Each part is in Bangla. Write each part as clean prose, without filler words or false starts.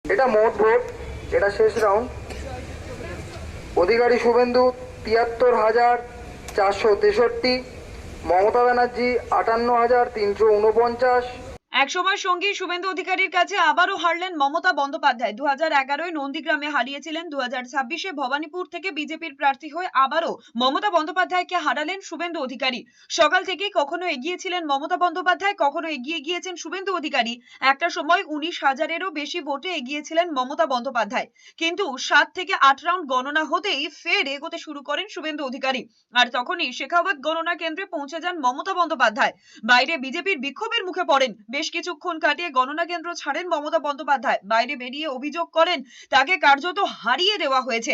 এটা মোট ভোট, এটা শেষ রাউন্ড। অধিকারী শুভেন্দু ৭৩,৪63, মমতা ব্যানার্জি ৫৮,৩৪৯। একসময় সঙ্গী শুভেন্দু অধিকারীর কাছে আবারও হারলেন মমতা বন্দ্যোপাধ্যায়। 2011-এ নন্দীগ্রামে হারিয়েছিলেন। 2026-এ ভবানীপুর থেকে বিজেপির প্রার্থী হয়ে আবারও মমতা বন্দ্যোপাধ্যায়কে হারালেন শুভেন্দু অধিকারী। সকাল থেকেই কখনো এগিয়েছিলেন মমতা বন্দ্যোপাধ্যায়, কখনো এগিয়ে গিয়েছেন শুভেন্দু অধিকারী। একটা সময় 19,000-এরও বেশি ভোটে এগিয়েছিলেন মমতা বন্দ্যোপাধ্যায়, কিন্তু 7 থেকে 8 রাউন্ড গণনা হতেই ফের এগোতে শুরু করেন শুভেন্দু অধিকারী। আর তখনই শেখাওয়াত গণনা কেন্দ্রে পৌঁছে যান মমতা বন্দ্যোপাধ্যায়। বাইরে বিজেপির বিক্ষোভের মুখে পড়েন। বেশ কিছুক্ষণ কাটিয়ে গণনা কেন্দ্র ছাড়েন মমতা বন্দ্যোপাধ্যায়। বাইরে বেরিয়ে অভিযোগ করেন তাকে কার্যত হারিয়ে দেওয়া হয়েছে।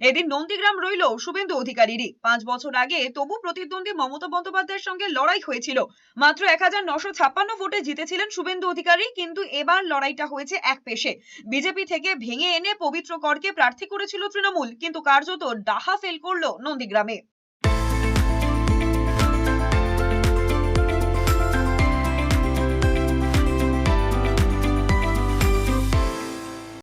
এদিন নন্দীগ্রাম রইল শুভেন্দু অধিকারীরই। 5 বছর আগে তবু প্রতিদ্বন্দ্বী মমতা বন্দ্যোপাধ্যায়ের সঙ্গে লড়াই হয়েছিল। মাত্র 1956 ভোটে জিতেছিলেন শুভেন্দু অধিকারী, কিন্তু এবার লড়াইটা হয়েছে এক পেশে। বিজেপি থেকে ভেঙে এনে পবিত্র করকে প্রার্থী করেছিল তৃণমূল, কিন্তু কার্যত ডাহা ফেল করলো নন্দীগ্রামে।